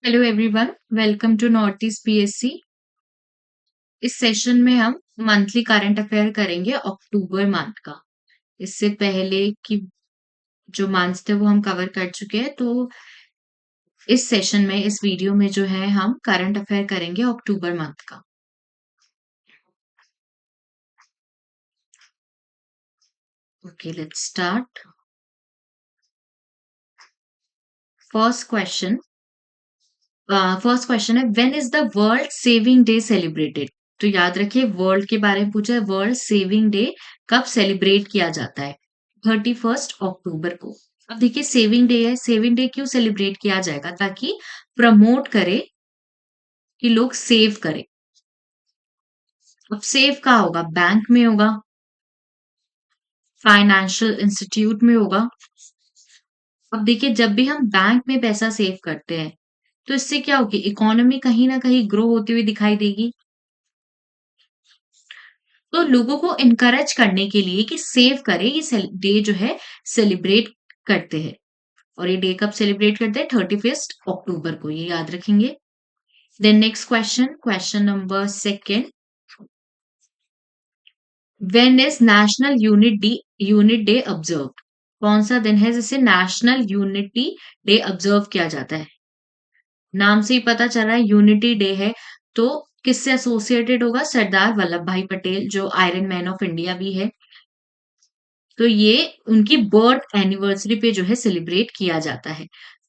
Hello everyone, welcome to north east PSC. इस session में हम मंथली करंट अफेयर करेंगे अक्टूबर मंथ का। इससे पहले की जो मंथ्स थे वो हम कवर कर चुके हैं, तो इस सेशन में इस वीडियो में जो है हम करंट अफेयर करेंगे अक्टूबर मंथ का। Okay, let's start. First question first question है, when is the world saving day celebrated? तो याद रखिए, वर्ल्ड के बारे में पूछा है। वर्ल्ड सेविंग डे कब सेलिब्रेट किया जाता है? 31 अक्टूबर को। अब देखिए, सेविंग डे है। सेविंग डे क्यों सेलिब्रेट किया जाएगा? ताकि प्रमोट करे कि लोग सेव करें। अब सेव कहाँ होगा? बैंक में होगा, फाइनेंशियल इंस्टीट्यूट में होगा। अब देखिए, जब भी हम बैंक में पैसा सेव करते हैं तो इससे क्या होगी? इकोनॉमी कहीं ना कहीं ग्रो होती हुई दिखाई देगी। तो लोगों को इनकरेज करने के लिए कि सेव करें, ये डे जो है सेलिब्रेट करते हैं। और ये डे कब सेलिब्रेट करते हैं? 31 अक्टूबर को, ये याद रखेंगे। Then next question, question number second, when is national unit day observe? कौन सा दिन है जिसे नेशनल यूनिटी डे ऑब्जर्व किया जाता है? नाम से ही पता चल रहा है यूनिटी डे है, तो किससे एसोसिएटेड होगा? सरदार वल्लभ भाई पटेल, जो आयरन मैन ऑफ इंडिया भी है। तो ये उनकी बर्थ एनिवर्सरी पे जो है सेलिब्रेट किया जाता है।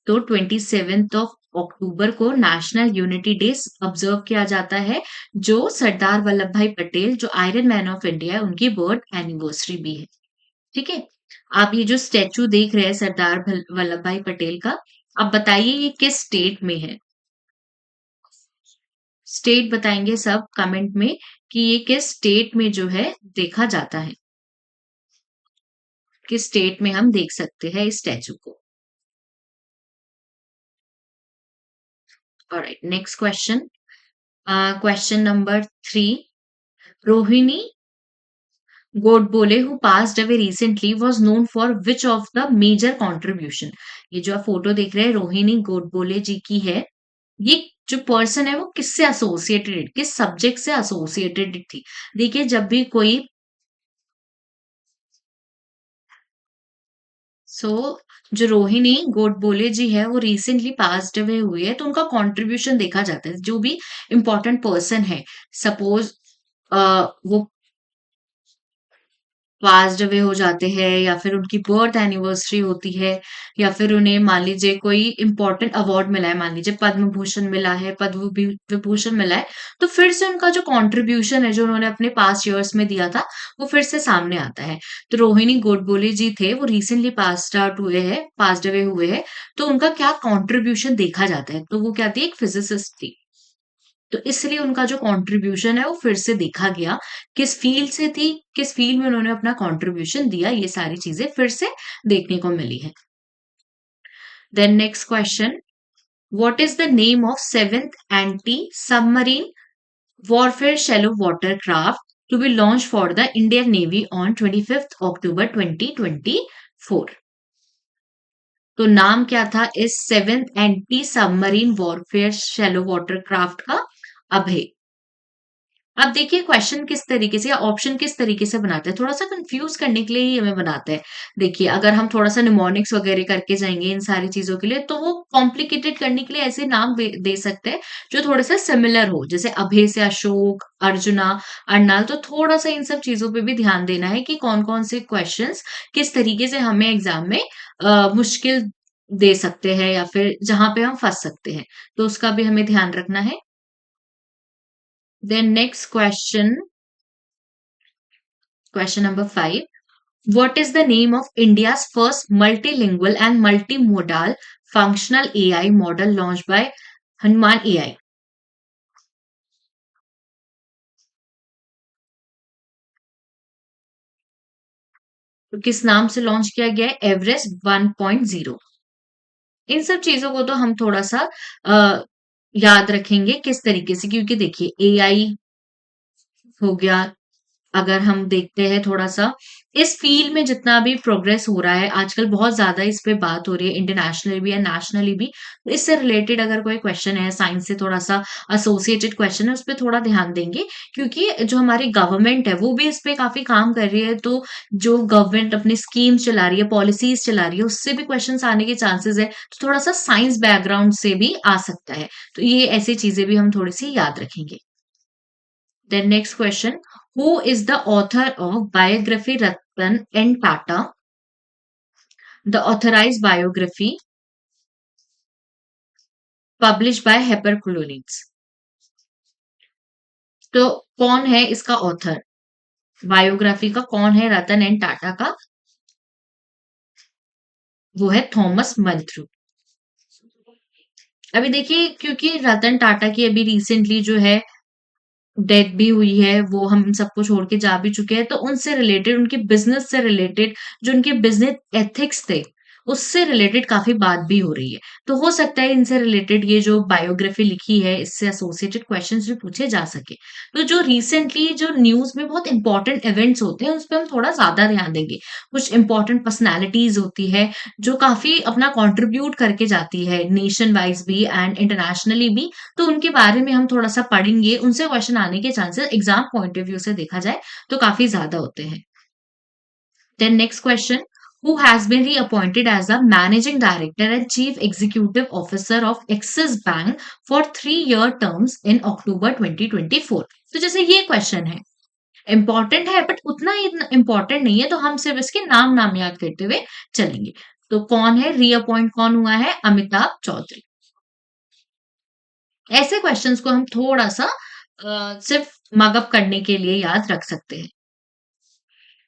तो 27 अक्टूबर को नेशनल यूनिटी डे ऑब्जर्व किया जाता है, जो सरदार वल्लभ भाई पटेल, जो आयरन मैन ऑफ इंडिया है, उनकी बर्थ एनिवर्सरी भी है। ठीक है। आप ये जो स्टेचू देख रहे हैं सरदार वल्लभ भाई पटेल का, आप बताइए ये किस स्टेट में है? स्टेट बताएंगे सब कमेंट में कि ये किस स्टेट में जो है देखा जाता है, किस स्टेट में हम देख सकते हैं इस स्टैचू को। Alright, next question, question number 3, Rohini Godbole who passed away recently was known for which of the major contribution? ये जो आप फोटो देख रहे हैं रोहिणी गोडबोले जी की है। ये जो पर्सन है वो किससे एसोसिएटेड, किस सब्जेक्ट से एसोसिएटेड थी? देखिए, जब भी कोई सो जो रोहिणी गोडबोले जी है वो रिसेंटली पास्ड अवे हुई है, तो उनका कंट्रीब्यूशन देखा जाता है। जो भी इंपॉर्टेंट पर्सन है, सपोज वो पास्ड अवे हो जाते हैं, या फिर उनकी बर्थ एनिवर्सरी होती है, या फिर उन्हें मान लीजिए कोई इंपॉर्टेंट अवार्ड मिला है, मान लीजिए पद्म भूषण मिला है, पद्म विभूषण मिला है, तो फिर से उनका जो कंट्रीब्यूशन है जो उन्होंने अपने पास्ट ईयर्स में दिया था वो फिर से सामने आता है। तो रोहिणी गोडबोले जी थे, वो रिसेंटली पास्ड अवे हुए हैं, तो उनका क्या कंट्रीब्यूशन देखा जाता है? तो वो क्या थी? एक फिजिसिस्ट थी। तो इसलिए उनका जो कंट्रीब्यूशन है वो फिर से देखा गया। किस फील्ड से थी, किस फील्ड में उन्होंने अपना कंट्रीब्यूशन दिया, ये सारी चीजें फिर से देखने को मिली है। Then next question, what is the name of seventh anti submarine warfare shallow water craft to be launch for the Indian navy on 25 October 2024? तो नाम क्या था इस seventh anti submarine warfare shallow water craft का? अभय। अब देखिए, question किस तरीके से या ऑप्शन किस तरीके से बनाते हैं, थोड़ा सा कंफ्यूज करने के लिए ही हमें बनाते हैं। देखिए, अगर हम थोड़ा सा निमोनिक्स वगैरह करके जाएंगे इन सारी चीजों के लिए, तो वो कॉम्प्लिकेटेड करने के लिए ऐसे नाम दे सकते हैं जो थोड़े से सिमिलर हो, जैसे अभय से अशोक, अर्जुना, अर्नाल। तो थोड़ा सा इन सब चीजों पे भी ध्यान देना है कि कौन कौन से क्वेश्चंस किस तरीके से हमें एग्जाम में मुश्किल दे सकते हैं, या फिर जहां पे हम फंस सकते हैं, तो उसका भी हमें ध्यान रखना है। Then next question, question number 5. What is the name of India's first multilingual and multimodal functional AI model launched by Hanuman AI? तो किस नाम से लॉन्च किया गया है? एवरेस्ट 1.0। इन सब चीजों को तो हम थोड़ा सा अ, याद रखेंगे किस तरीके से, क्योंकि देखिए एआई हो गया, अगर हम देखते हैं थोड़ा सा इस फील्ड में जितना भी प्रोग्रेस हो रहा है आजकल बहुत ज़्यादा इस पे बात हो रही है इंटरनेशनली भी या नेशनली भी। तो इससे रिलेटेड अगर कोई क्वेश्चन है साइंस से थोड़ा-सा एसोसिएटेड क्वेश्चन है, उस पे थोड़ा ध्यान देंगे क्योंकि जो हमारी गवर्नमेंट है वो भी इस पे काफ़ी काम कर रही है। तो जो गवर्नमेंट अपनी स्कीम्स चला रही है, पॉलिसीज़ चला रही है, उससे भी क्वेश्चन्स आने के चांसेस है। तो थोड़ा-सा साइंस बैकग्राउंड से भी आ सकता है। तो ये ऐसी चीज़ें भी हम थोड़ी-सी याद रखेंगे। Then next question, who is the author of biography Ratan N. Tata? The authorized biography published by HarperCollins. तो कौन है इसका ऑथर? बायोग्राफी का कौन है रतन एन टाटा का? वो है थॉमस मंथ्रू। अभी देखिए क्योंकि रतन टाटा की अभी रिसेंटली जो है डेथ भी हुई है, वो हम सबको छोड़ के जा भी चुके हैं, तो उनसे रिलेटेड, उनके बिज़नेस से रिलेटेड, जो उनके बिज़नेस एथिक्स थे, उससे रिलेटेड काफ़ी बात भी हो रही है। तो हो सकता है इनसे रिलेटेड ये जो बायोग्राफी लिखी है, इससे एसोसिएटेड क्वेश्चन्स भी पूछे जा सके। तो जो रिसेंटली जो न्यूज़ में बहुत इंपॉर्टेंट इवेंट्स होते हैं, उस पे हम थोड़ा ज़्यादा ध्यान देंगे। कुछ इंपॉर्टेंट पर्सनैलिटीज़ होती है, जो काफ़ी अपना कंट्रीब्यूट करके जाती है, नेशन वाइज़ भी एंड इंटरनेशनली भी, तो उनके बारे में हम थोड़ा-सा पढ़ेंगे, उनसे क्वेश्चन आने के chances exam point of view से देखा जाए तो काफ़ी ज़्यादा होते हैं। Then next question, who has been reappointed as a managing director and chief executive officer of Axis bank for 3-year terms in October 2024? तो जैसे ये क्वेश्चन है, इम्पोर्टेंट है बट उतना इम्पोर्टेंट नहीं है, तो हम सिर्फ इसके नाम याद करते हुए चलेंगे। तो कौन है रीअपॉइंट, कौन हुआ है? अमिताभ चौधरी। ऐसे क्वेश्चंस को हम थोड़ा-सा सिर्फ मग अप करने के लिए याद रख सकते हैं।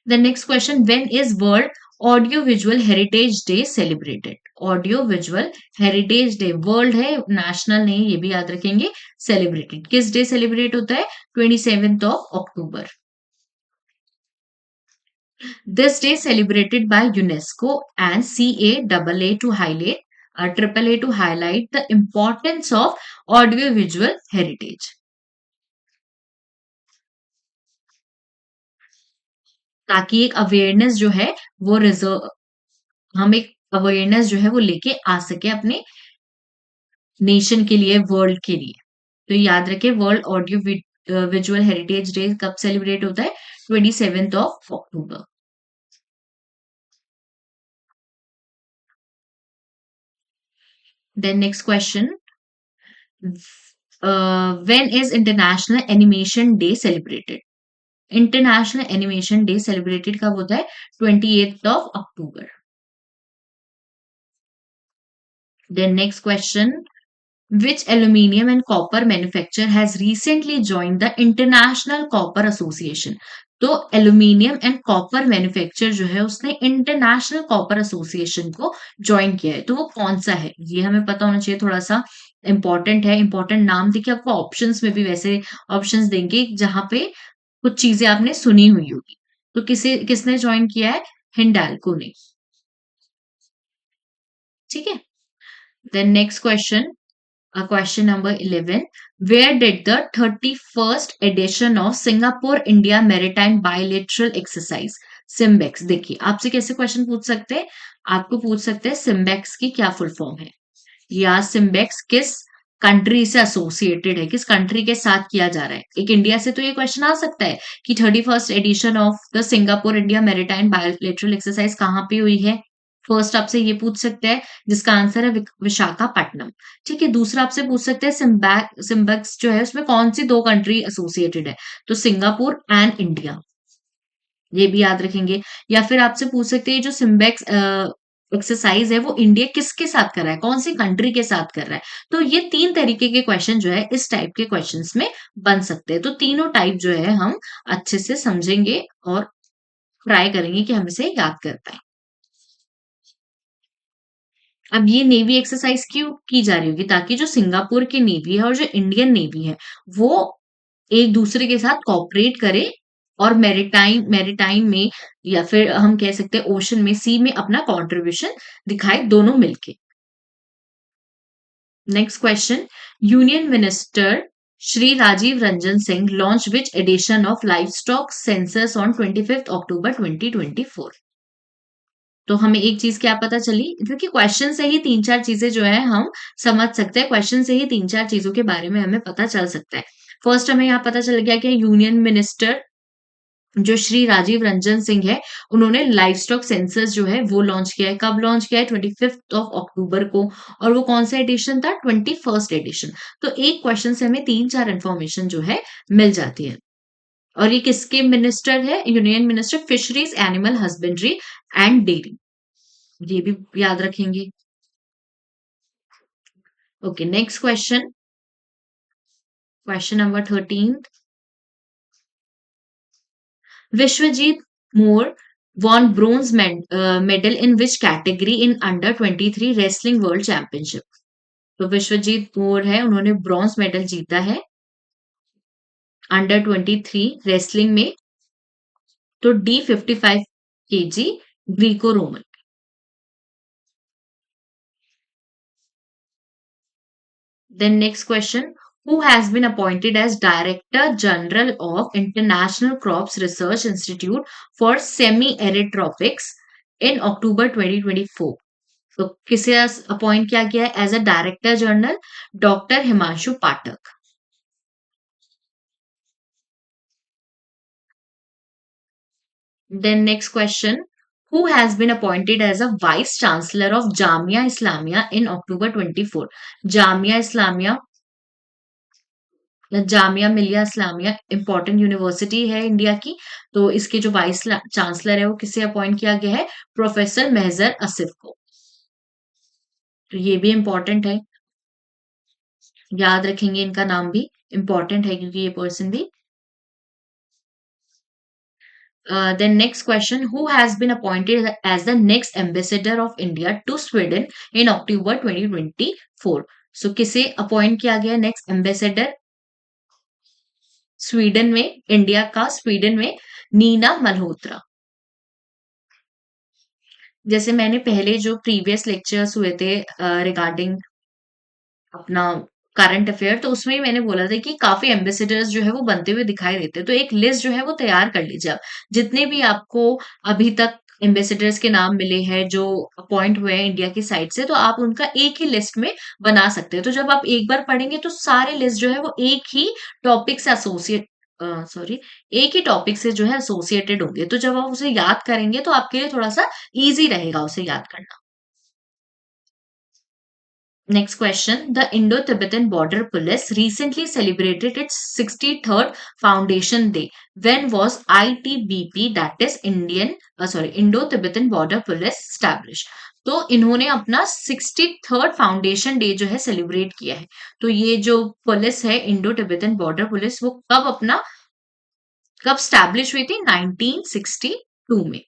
The next question, when is world audio visual heritage day celebrated? Audio visual heritage day, world है, नेशनल नहीं, ये भी याद रखेंगे। सेलिब्रेटेड किस डे सेलिब्रेट होता है? 27th of October. This day celebrated by UNESCO and CAAA to highlight AAA to highlight the importance of audiovisual heritage. ताकि एक अवेयरनेस जो है वो रिजर्व, हम एक अवेयरनेस जो है वो लेके आ सके अपने नेशन के लिए, वर्ल्ड के लिए। तो याद रखें, world audio visual heritage day कब सेलिब्रेट होता है? 27th of October. Then next question, when is international animation day celebrated? International animation day celebrated कब होता है? 28th of October. Then next question, which aluminium and copper manufacturer has recently joined the International Copper Association? तो aluminium and copper manufacture जो है उसने international copper association को join किया है। तो वो कौन सा है ये हमें पता होना चाहिए, थोड़ा सा इंपॉर्टेंट है। इंपॉर्टेंट नाम देखिए, आपको ऑप्शंस में भी वैसे ऑप्शंस देंगे जहां पे कुछ चीजें आपने सुनी हुई होगी। तो किसने ज्वाइन किया है? हिंडाल्को ने। ठीक है। Then next question, question number 11, where did the 31st edition of Singapore India Maritime Bilateral Exercise SIMBEX, देखिए आपसे कैसे क्वेश्चन पूछ सकते हैं, आपको पूछ सकते हैं सिम्बेक्स की क्या फुल फॉर्म है, या सिम्बेक्स किस कंट्री से एसोसिएटेड है, किस कंट्री के साथ किया जा रहा है। एक इंडिया से तो ये क्वेश्चन आ सकता है कि 31st edition of the Singapore India maritime bilateral exercise कहाँ पे हुई है। फर्स्ट आपसे ये पूछ सकते हैं, जिसका आंसर है विशाखापट्टनम। ठीक है। दूसरा आपसे पूछ सकते हैं सिम्बेक्स जो है उसमें कौन सी दो कंट्री एसोसिएटेड है, तो सिंगापुर एंड इंडिया, ये भी याद रखेंगे। या फिर आपसे पूछ सकते हैं जो सिम्बेक्स एक्सरसाइज है वो इंडिया किसके साथ कर रहा है, कौन सी कंट्री के साथ कर रहा है। तो ये 3 तरीके के क्वेश्चन जो है इस टाइप के क्वेश्चंस में बन सकते हैं। तो तीनों टाइप जो है हम अच्छे से समझेंगे और ट्राई करेंगे कि हम इसे याद कर पाएँ। अब ये नेवी एक्सरसाइज क्यों की जा रही होगी? ताकि जो सिंगापुर की नेवी है और जो इंडियन नेवी है, वो एक दूसरे के साथ कोऑपरेट करे और मैरीटाइम मैरीटाइम में, या फिर हम कह सकते हैं ओशन में, सी में अपना कंट्रीब्यूशन दिखाए दोनों मिलके। Next question, union minister Shri Rajiv Ranjan Singh launched which edition of livestock census on 25th October 2024? तो हमें एक चीज क्या पता चली, क्योंकि क्वेश्चन से ही तीन चार चीजें जो है हम समझ सकते हैं, क्वेश्चन से ही तीन चार चीजों के बारे में हमें पता चल सकता है। फर्स्ट हमें यहाँ पता चल गया कि यूनियन मिनिस्टर जो श्री राजीव रंजन सिंह है, उन्होंने लाइव स्टॉक सेंसस जो है वो लॉन्च किया है। कब लॉन्च किया है? 25 ऑफ अक्टूबर को। और वो कौन सा एडिशन था? 21st addition. तो एक क्वेश्चन से हमें तीन चार इन्फॉर्मेशन जो है मिल जाती है। और ये किसके मिनिस्टर है? Union minister fisheries, animal husbandry and dairy. ये भी याद रखेंगे। Okay, next question, question number 13। Vishwajit Moore won bronze medal in which category in under 23 wrestling world championship? तो विश्वजीत मोर है, उन्होंने ब्रॉन्ज मेडल जीता है अंडर 23 रेसलिंग में, तो D55 kg Greco Roman. Then next question, who has been appointed as Director General of International Crops Research Institute for Semi-Arid Tropics in October 2024? तो किसे appoint किया गया है as a director general? Doctor Himanshu Pathak. Then next question, who has been appointed as a vice chancellor of Jamia Islamia in October 24? Jamia Islamia, Jamia Millia Islamia important university है India की, तो इसके जो वाइस चांसलर है वो किसे अपॉइंट किया गया है? प्रोफेसर महजर असif को। तो ये भी इंपॉर्टेंट है, याद रखेंगे इनका नाम भी, इंपॉर्टेंट है क्योंकि ये पर्सन भी। Then next question, who has been appointed as the next ambassador of India to Sweden in October 2024? So किसे अपॉइंट किया गया नेक्स्ट एम्बेसडर स्वीडन में, इंडिया का स्वीडन में? नीना मल्होत्रा। जैसे मैंने पहले जो प्रीवियस लेक्चर्स हुए थे रिगार्डिंग अपना करंट अफेयर, तो उसमें ही मैंने बोला था कि काफी एम्बेसडर्स जो है वो बनते हुए दिखाई देते हैं, तो एक लिस्ट जो है वो तैयार कर लीजिए आप, जितने भी आपको अभी तक एम्बेसडर्स के नाम मिले हैं जो अपॉइंट हुए हैं इंडिया की साइड से, तो आप उनका एक ही लिस्ट में बना सकते हैं। तो जब आप एक बार पढ़ेंगे तो सारे लिस्ट जो है वो एक ही टॉपिक से एसोसिएट सॉरी एक ही टॉपिक से जो है एसोसिएटेड होंगे, तो जब आप उसे याद करेंगे तो आपके लिए थोड़ा सा इजी रहेगा उसे याद करना। Next question. The Indo-Tibetan Border Police recently celebrated its 63rd Foundation Day. When was ITBP, that is Indo-Tibetan Border Police established? तो इन्होंने अपना 63rd फाउंडेशन डे जो है सेलिब्रेट किया है। तो ये जो पुलिस है इंडो तिब्बतन बॉर्डर पुलिस, वो कब स्टैब्लिश हुई थी? 1962 में,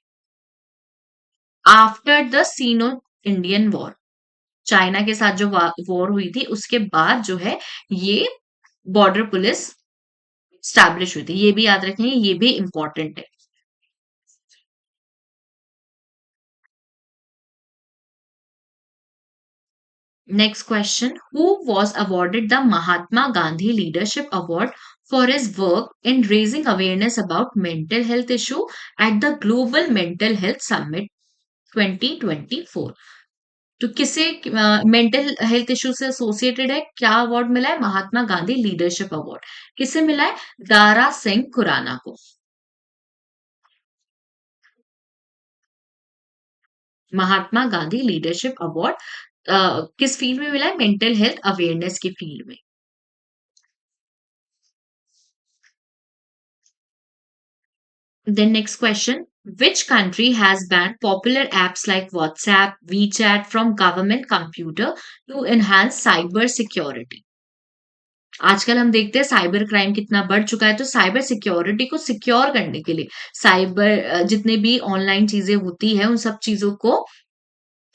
after the Sino Indian war. China के साथ जो वॉर हुई थी उसके बाद जो है ये बॉर्डर पुलिस स्टैब्लिश हुई थी, ये भी याद रखेंगे, ये भी इंपॉर्टेंट है। Next question, who was awarded the Mahatma Gandhi leadership award for his work in raising awareness about mental health issue at the global mental health summit 2024? तो किसे मेंटल हेल्थ इश्यू से एसोसिएटेड है, क्या अवार्ड मिला है? Mahatma Gandhi leadership award. किसे मिला है? दारा सिंह खुराना को। महात्मा गांधी लीडरशिप अवार्ड किस फील्ड में मिला है? मेंटल हेल्थ अवेयरनेस की फील्ड में। Then next question, which country has banned popular apps like WhatsApp, WeChat from government computer to enhance cyber security? आजकल हम देखते हैं साइबर क्राइम कितना बढ़ चुका है, तो साइबर सिक्योरिटी को सिक्योर करने के लिए साइबर जितने भी ऑनलाइन चीजें होती है उन सब चीजों को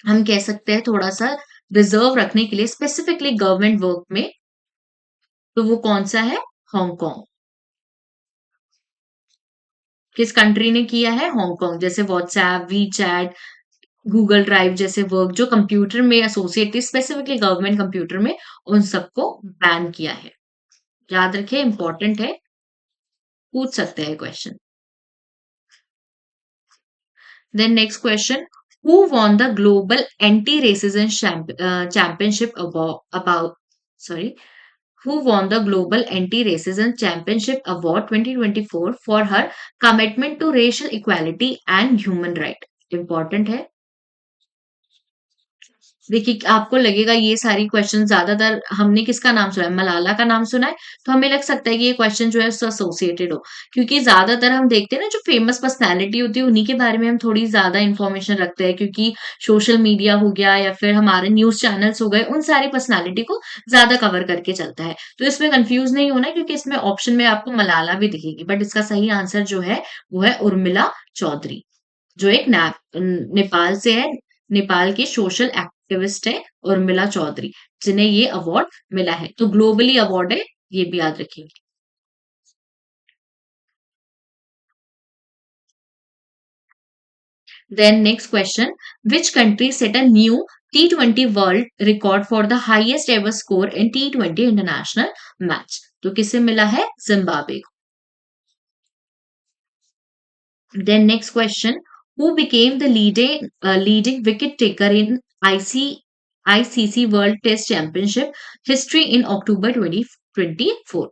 हम कह सकते हैं थोड़ा सा रिजर्व रखने के लिए स्पेसिफिकली गवर्नमेंट वर्क में, तो वो कौन सा है? हांगकांग। किस कंट्री ने किया है? हांगकांग। जैसे WhatsApp, WeChat, Google Drive जैसे वर्क जो कंप्यूटर में एसोसिएटेड स्पेसिफिकली गवर्नमेंट कंप्यूटर में, उन सबको बैन किया है। याद रखें, इंपॉर्टेंट है, पूछ सकते हैं question. Then next question, who won the global anti racism championship about sorry who won the Global Anti-Racism Championship Award 2024 for her commitment to racial equality and human right? Important है। देखिए, आपको लगेगा ये सारी क्वेश्चन ज्यादातर हमने किसका नाम सुना है, मलाला का नाम सुना है, तो हमें लग सकता है कि ये क्वेश्चन जो है उससे एसोसिएटेड हो, क्योंकि ज्यादातर हम देखते हैं ना जो फेमस पर्सनैलिटी होती है उन्हीं के बारे में हम थोड़ी ज्यादा इंफॉर्मेशन रखते हैं, क्योंकि सोशल मीडिया हो गया या फिर हमारे न्यूज चैनल्स हो गए, उन सारी पर्सनैलिटी को ज्यादा कवर करके चलता है। तो इसमें कंफ्यूज नहीं होना, क्योंकि इसमें ऑप्शन में आपको मलाला भी दिखेगी, बट इसका सही आंसर जो है वो है उर्मिला चौधरी, जो एक नेपाल से है। नेपाल की सोशल एक्टिविस्ट है उर्मिला चौधरी, जिन्हें ये अवार्ड मिला है। तो ग्लोबली अवार्ड है, ये भी याद रखेंगे। Then next question, which country set a new T20 world record for the highest ever score in T20 international match? तो किसे मिला है, जिम्बाब्वे को। Then next question, who became the leading wicket taker in ICC World Test Championship history in October 2024?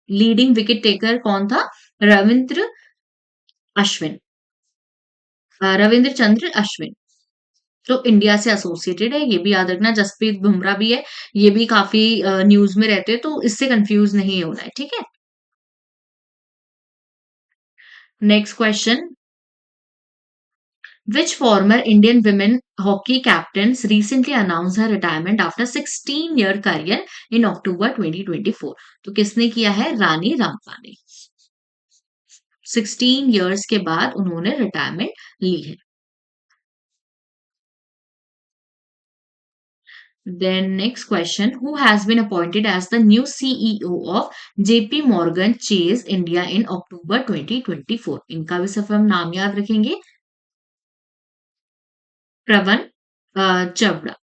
Leading wicket taker कौन था, रविंद्र अश्विन, रविंद्र चंद्र अश्विन, तो India से associated है, ये भी याद रखना। जसप्रीत बुमराह भी है, ये भी काफी न्यूज में रहते हैं, तो इससे कंफ्यूज नहीं होना है, ठीक है। Next question, which former Indian women hockey captains recently announced her retirement after 16-year career in October 2024? तो किसने किया है, रानी रामपाल, 16 years के बाद उन्होंने रिटायरमेंट ली है। Then next question, who has been appointed as the new CEO of JP Morgan Chase India in October 2024? इनका भी सिर्फ हम नाम याद रखेंगे, प्रवन चवड़ा।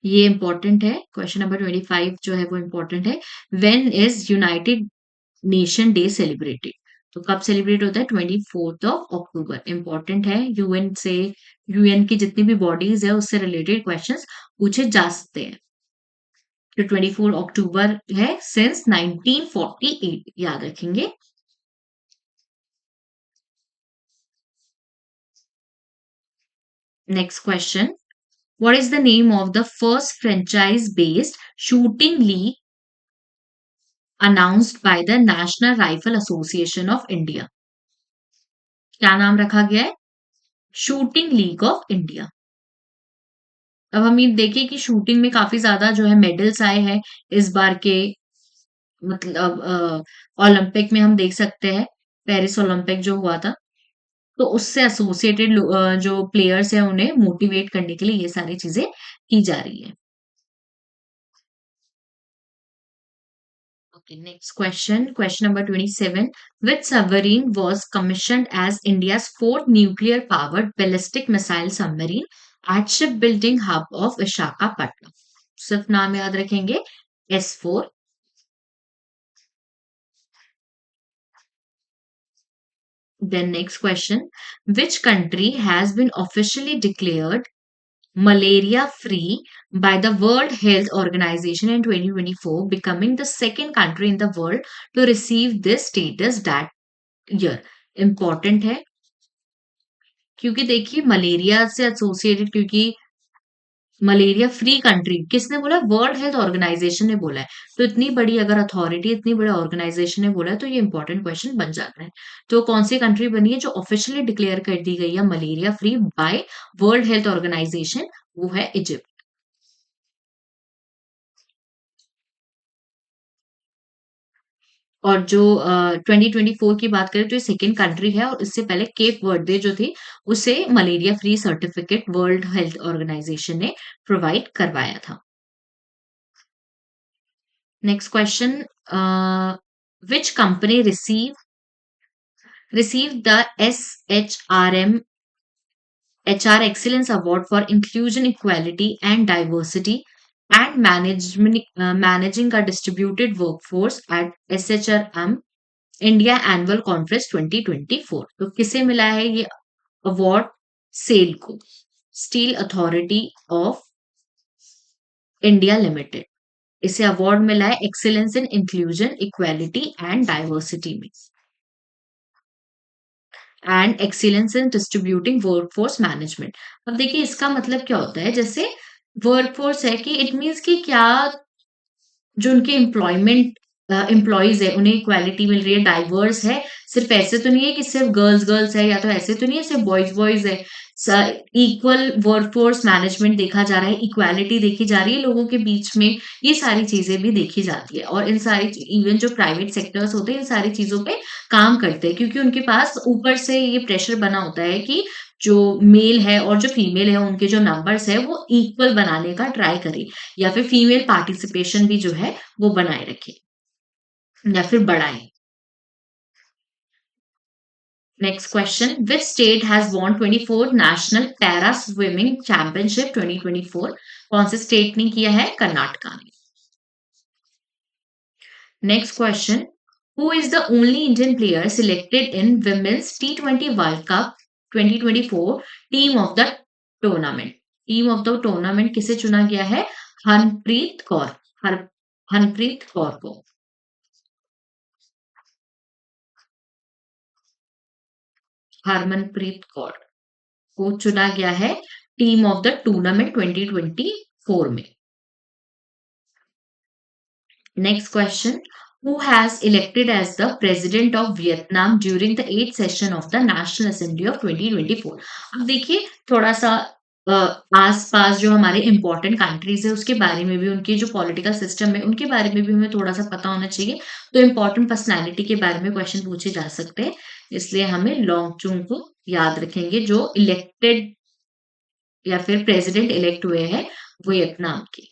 ये इंपॉर्टेंट है, क्वेश्चन नंबर 25 जो है वो इंपॉर्टेंट है। When is United nation day celebrated? तो कब सेलिब्रेट होता है, 24 अक्टूबर। इंपॉर्टेंट है, यूएन से, यूएन की जितनी भी बॉडीज है उससे रिलेटेड क्वेश्चंस पूछे जा सकते हैं। तो 24 अक्टूबर है सिंस 1948, याद रखेंगे। Next question, what is the name of the first franchise based shooting league announced by the national rifle association of India? क्या नाम रखा गया है, शूटिंग लीग ऑफ इंडिया। अब हम ये देखिए कि शूटिंग में काफी ज्यादा जो है मेडल्स आए हैं इस बार के, मतलब ओलंपिक में हम देख सकते हैं, पेरिस ओलंपिक जो हुआ था, तो उससे एसोसिएटेड जो प्लेयर्स हैं उन्हें मोटिवेट करने के लिए ये सारी चीजें की जा रही है। Okay, next question. Question number 27. Which submarine was commissioned as India's fourth nuclear powered ballistic missile submarine at shipbuilding hub of Visakhapatnam? सिर्फ नाम याद रखेंगे, S4। Then next question. Which country has been officially declared malaria free by the World Health Organization in 2024, becoming the second country in the world to receive this status that year? Important है, क्योंकि देखिए malaria से associated, क्योंकि malaria free country किसने बोला, world Health Organization ने बोला है। तो इतनी बड़ी अगर अथॉरिटी, इतनी बड़ी ऑर्गेनाइजेशन ने बोला है, तो ये इंपॉर्टेंट क्वेश्चन बन जाता है। तो कौन सी कंट्री बनी है जो ऑफिशियली डिक्लेयर कर दी गई है malaria free by World Health Organization? वो है इजिप्ट। और जो 2024 की बात करें तो ये सेकेंड कंट्री है, और इससे पहले केप वर्डे जो थी उसे malaria free certificate World Health Organization ने प्रोवाइड करवाया था। Next question, which company received the SHRM HR Excellence Award for Inclusion, Equality and Diversity and managing a distributed workforce at SHRM India annual conference 2024। तो किसे मिला है ये अवार्ड? SAIL को, steel authority of India limited. इसे award मिला है excellence in inclusion, equality and diversity में, and excellence in distributing workforce management. अब देखिए इसका मतलब क्या होता है, जैसे वर्कफोर्स है कि इट मीन्स कि क्या जो उनके एम्प्लॉइज है उन्हें इक्वालिटी मिल रही है, डाइवर्स है। सिर्फ ऐसे तो नहीं है कि सिर्फ गर्ल्स गर्ल्स है, या तो ऐसे तो नहीं है सिर्फ बॉयज बॉयज है। इक्वल वर्कफोर्स मैनेजमेंट देखा जा रहा है, इक्वालिटी देखी जा रही है लोगों के बीच में, ये सारी चीजें भी देखी जाती है। और इन सारी इवन जो प्राइवेट सेक्टर्स होते हैं इन सारी चीजों पे काम करते हैं, क्योंकि उनके पास ऊपर से ये प्रेशर बना होता है कि जो मेल है और जो फीमेल है उनके जो नंबर्स है वो इक्वल बनाने का ट्राई करें, या फिर फीमेल पार्टिसिपेशन भी जो है वो बनाए रखे या फिर बढ़ाए। Next question, which state has won 24 national para swimming championship 2024? कौन से स्टेट ने किया है? कर्नाटका ने। Next question, who is the only Indian player selected in women's T20 world cup 2024 team of the tournament? Team of the tournament किसे चुना गया है? हरप्रीत कौर, हरप्रीत कौर को। हरमनप्रीत कौर को चुना गया है टीम ऑफ द टूर्नामेंट 2024 में। Next question, who has elected as the president of Vietnam during the 8th session of the national assembly of 2024? अब देखिए थोड़ा सा आसपास जो हमारे इंपॉर्टेंट कंट्रीज है उसके बारे में भी, उनके जो पॉलिटिकल सिस्टम है उनके बारे में भी हमें थोड़ा सा पता होना चाहिए। तो इंपॉर्टेंट पर्सनैलिटी के बारे में क्वेश्चन पूछे जा सकते हैं, इसलिए हमें लॉन्ग चुंग को याद रखेंगे जो इलेक्टेड या फिर प्रेसिडेंट इलेक्ट हुए हैं वियतनाम के।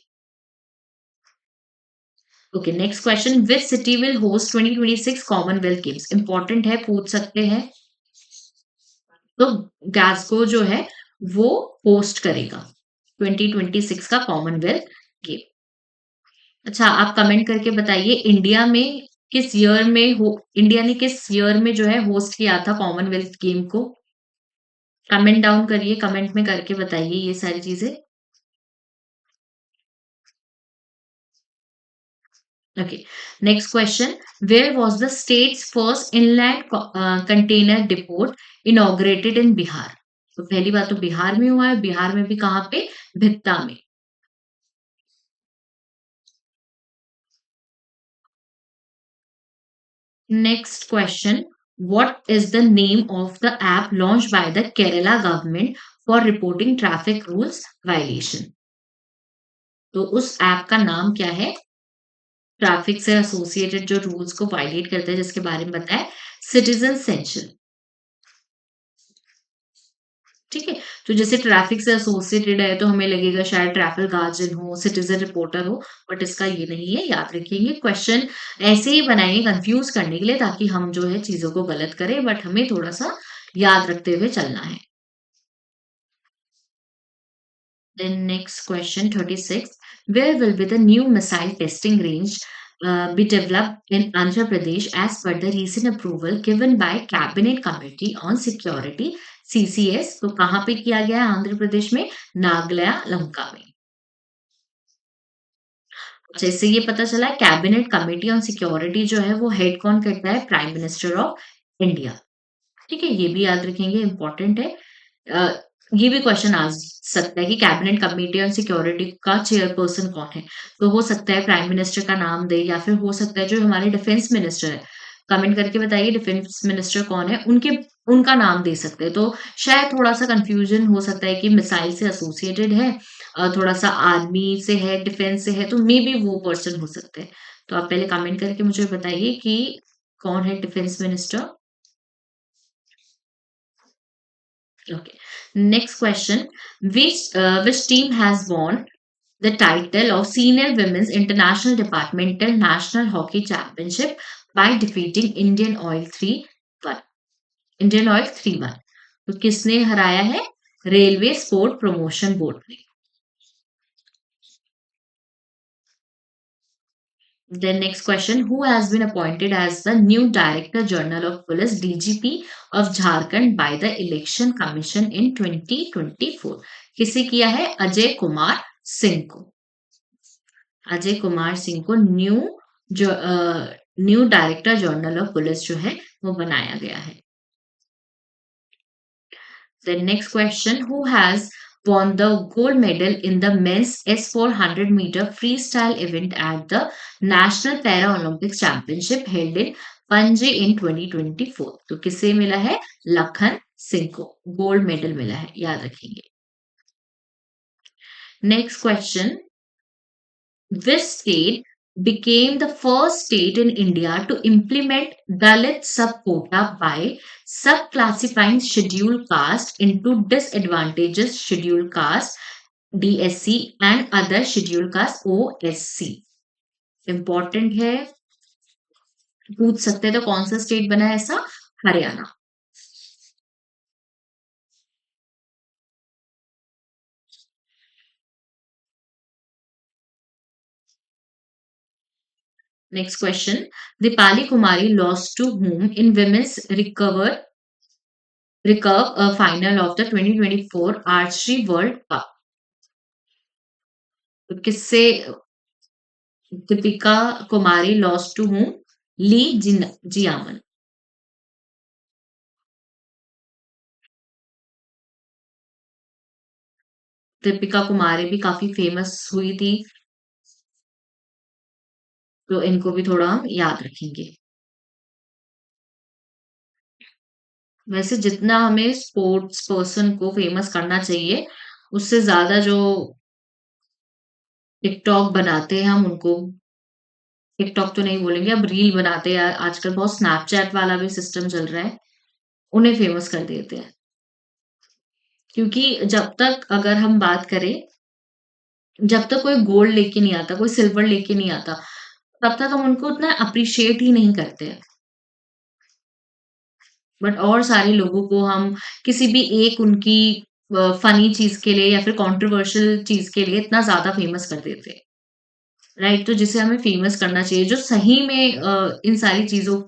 Okay, next question, which city will host 2026 Commonwealth games? Important है, पूछ सकते हैं। तो ग्लासगो जो है वो होस्ट करेगा 2026 का कॉमनवेल्थ गेम। अच्छा, आप कमेंट करके बताइए इंडिया में किस ईयर में हो, इंडिया ने किस ईयर में जो है होस्ट किया था कॉमनवेल्थ गेम को? कमेंट डाउन करिए, कमेंट में करके बताइए ये सारी चीजें। Okay. Next question. Where was the state's first inland container depot inaugurated in Bihar? तो पहली बात तो बिहार में हुआ है, बिहार में भी कहाँ पे? भित्ता में। Next question. What is the name of the app launched by the Kerala government for reporting traffic rules violation? तो उस ऐप का नाम क्या है? ट्रैफिक से एसोसिएटेड जो रूल्स को वायलेट करते हैं जिसके बारे में बताया, सिटीजन सेंशन। ठीक है, तो जैसे ट्रैफिक से एसोसिएटेड है तो हमें लगेगा शायद ट्रैफिक गार्जियन हो, सिटीजन रिपोर्टर हो, बट इसका ये नहीं है, याद रखेंगे। क्वेश्चन ऐसे ही बनाएंगे कंफ्यूज करने के लिए ताकि हम जो है चीजों को गलत करें, बट हमें थोड़ा सा याद रखते हुए चलना है। Then next question 36, where will be the new missile testing range be developed in Andhra Pradesh as per the recent approval given by Cabinet Committee on Security CCS? तो कहाँ पे किया गया है आंध्र प्रदेश में? नागल्या लंका में। जैसे ये पता चला कैबिनेट कमेटी ऑन सिक्योरिटी जो है वो हेड कौन करता है? Prime minister of India. ठीक है, ये भी याद रखेंगे, इंपॉर्टेंट है। अ, ये भी क्वेश्चन आ सकता है कि कैबिनेट कमेटी ऑन सिक्योरिटी का चेयरपर्सन कौन है? तो हो सकता है प्राइम मिनिस्टर का नाम दे, या फिर हो सकता है जो हमारे डिफेंस मिनिस्टर है। कमेंट करके बताइए डिफेंस मिनिस्टर कौन है, उनके उनका नाम दे सकते हैं। तो शायद थोड़ा-सा कन्फ्यूजन हो सकता है कि मिसाइल से एसोसिएटेड है, थोड़ा-सा आर्मी से है, डिफेंस से है, तो मे बी वो पर्सन हो सकते हैं। तो आप पहले कमेंट करके मुझे बताइए कि कौन है defence minister? Okay. Next question. Which team has won the title of Senior Women's International Departmental National Hockey Championship by defeating Indian Oil 3-1? Indian Oil 3-1. तो किसने हराया है? रेलवे स्पोर्ट प्रमोशन बोर्ड ने। Then next question, who has been appointed as the new Director General of Police DGP of Jharkhand by the Election Commission in 2024? किसे किया है? अजय कुमार सिंह को। अजय कुमार सिंह को जो new director general of police जो है वो बनाया गया है। The next question, who has won the gold medal in the men's S400-meter freestyle event at the National Paralympics Championship held in Panaji in 2024? तो किसे मिला है? लखन सिंह को गोल्ड मेडल मिला है, याद रखेंगे। Next question, which state became the first state in India to implement Dalit sub-quota by subclassifying scheduled caste into disadvantaged scheduled caste DSC and other scheduled caste OSC? Important है, पूछ सकते हैं तो कौन सा स्टेट बना है ऐसा? Haryana. Next question, Dipali Kumari lost to whom in women's recurve a final of the 2024 Archery World Cup? तो किससे Deepika Kumari lost to whom? ली जियामन। दीपिका कुमारी भी काफी फेमस हुई थी, तो इनको भी थोड़ा हम याद रखेंगे। वैसे जितना हमें स्पोर्ट्स पर्सन को फेमस करना चाहिए, उससे ज्यादा जो टिकटॉक बनाते हैं हम उनको, टिकटॉक तो नहीं बोलेंगे, अब रील बनाते हैं, आजकल बहुत स्नैपचैट वाला भी सिस्टम चल रहा है, उन्हें फेमस कर देते हैं। क्योंकि जब तक अगर हम बात करें, जब तक कोई गोल्ड लेके नहीं आता, कोई सिल्वर लेके नहीं आता, तब तक हम उनको उतना अप्रिशिएट ही नहीं करते हैं। बट और सारे लोगों को हम किसी भी एक उनकी फनी चीज के लिए या फिर कंट्रोवर्शियल चीज के लिए इतना ज्यादा फेमस कर देते हैं, राइट? तो जिसे हमें फेमस करना चाहिए, जो सही में इन सारी चीजों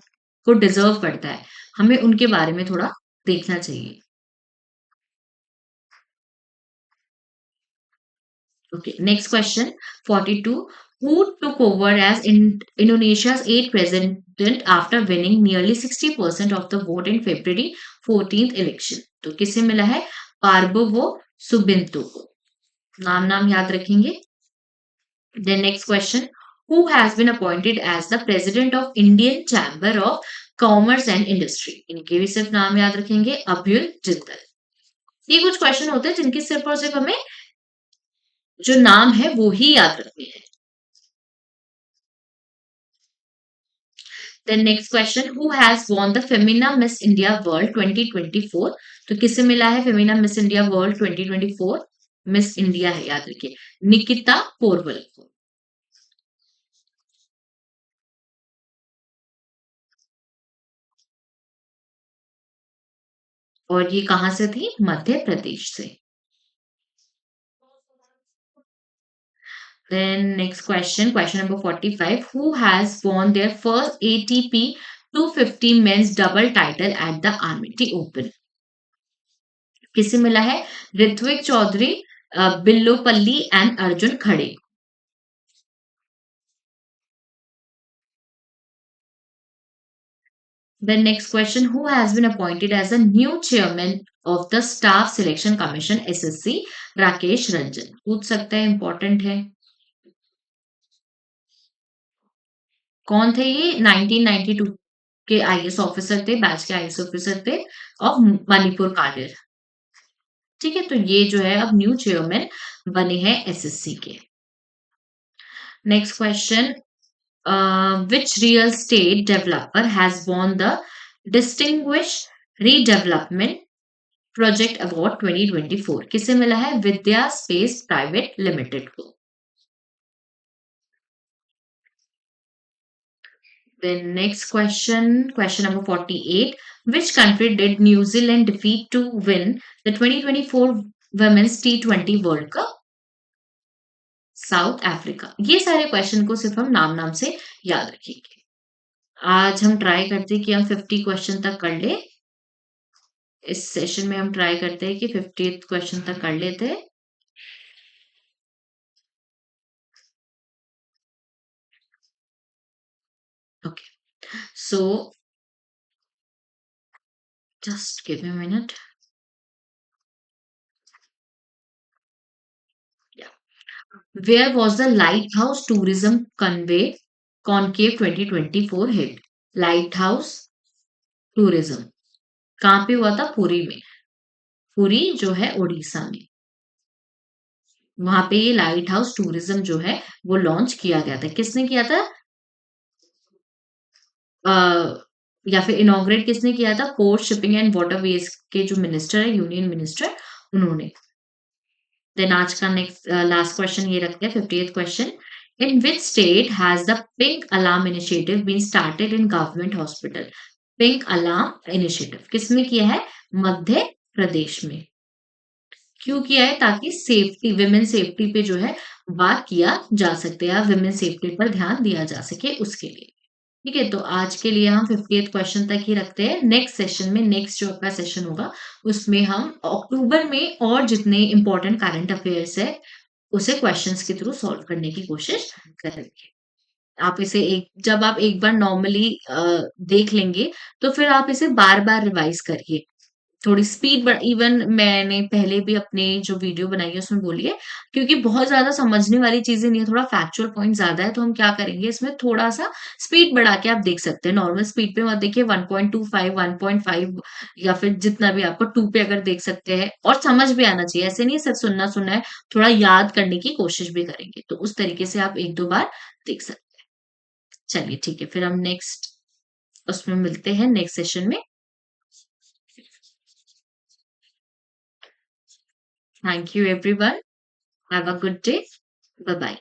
को डिजर्व करता है, हमें उनके बारे में थोड़ा देखना चाहिए। Okay, next question, 42. Who took over as Indonesia's eighth president after winning nearly 60% of the vote in February 14th election? तो किसे मिला है? पार्बोवो सुबिंतो को। नाम याद रखेंगे। Then next question, who has been appointed as the president of Indian Chamber of Commerce and Industry? इनके भी सिर्फ नाम याद रखेंगे, अभ्युल जिंदल। ये कुछ क्वेश्चन होते हैं जिनकी सिर्फ और सिर्फ हमें जो नाम है वो ही याद रखने हैं। Then next question, who has won the Femina Miss India World 2024? तो किसे मिला है Femina Miss India World 2024? Miss India है, याद रखिए, निकिता पोरवल को। और ये कहां से थी? मध्य प्रदेश से। Then next question number 45. Who has won their first ATP 250 men's double title at the Amity Open? किसे मिला है? ऋत्विक चौधरी, बिल्लोपल्ली एंड अर्जुन खड़े। The next question, who has been appointed as a new chairman of the Staff Selection Commission SSC? Rakesh Ranjan. पूछ सकते हैं, important है। कौन थे ये? 1992 के आईएएस ऑफिसर थे, बैच के आईएएस ऑफिसर थे ऑफ मणिपुर काडर। ठीक है, तो ये जो है अब न्यू चेयरमैन बने हैं एसएससी के। Next question, which real estate developer has won the Distinguished Redevelopment Project Award 2024? किसे मिला है? विद्या स्पेस प्राइवेट लिमिटेड को। Then next question number 48. Which country did New Zealand defeat to win the 2024 Women's T20 World Cup? South Africa. ये सारे question को सिर्फ हम नाम नाम से याद रखेंगे। आज हम ट्राई करते हैं कि हम 50 क्वेश्चन तक कर ले। इस सेशन में हम ट्राई करते हैं कि 50th क्वेश्चन तक कर लेते हैं। Okay, so just give me a minute. Where was the Lighthouse Tourism Conway Conclave 2024 held? Lighthouse Tourism कहाँ पे हुआ था? पुरी में। पुरी जो है उड़ीसा में। वहां पे ये लाइट हाउस टूरिज्म जो है वो लॉन्च किया गया था। किसने किया था? या फिर इनॉग्रेट किसने किया था? पोर्ट शिपिंग एंड वाटरवेज के जो मिनिस्टर है, यूनियन मिनिस्टर, उन्होंने। देन आज का नेक्स्ट लास्ट क्वेश्चन ये रखते हैं 50th question. In which state has the pink alarm initiative been started in government hospital? Pink alarm initiative किसमें किया है? मध्य प्रदेश में। क्यों किया है? ताकि सेफ्टी, विमेन सेफ्टी पे जो है बात किया जा सकते हैं, विमेन सेफ्टी पर ध्यान दिया जा सके उसके लिए। ठीक है, तो आज के लिए हम 50th क्वेश्चन तक ही रखते हैं। नेक्स्ट सेशन में, नेक्स्ट जो आपका सेशन होगा, उसमें हम अक्टूबर में और जितने इंपॉर्टेंट करंट अफेयर्स है, उसे क्वेश्चंस के थ्रू सॉल्व करने की कोशिश करेंगे। आप इसे जब आप एक बार नॉर्मली देख लेंगे, तो फिर आप इसे बार-बार रिवाइज करिए। थोड़ी स्पीड बढ़, इवन मैंने पहले भी अपने जो वीडियो बनाई है उसमें बोली है, क्योंकि बहुत ज़्यादा समझने वाली चीज़ें नहीं है, थोड़ा फैक्चुअल पॉइंट ज़्यादा है, तो हम क्या करेंगे, इसमें थोड़ा-सा स्पीड बढ़ा के आप देख सकते हैं। नॉर्मल स्पीड पे मत देखिए, 1.25, 1.5 या फिर जितना भी आपको 2 पे अगर देख सकते हैं, और समझ भी आना चाहिए। ऐसे नहीं सिर्फ सुनना-सुनना है, थोड़ा याद करने की कोशिश भी करेंगे। तो उस तरीके से आप 1-2 बार देख सकते हैं। चलिए ठीक है, फिर हम नेक्स्ट उसमें मिलते हैं नेक्स्ट सेशन में। Thank you everyone. Have a good day. Bye bye.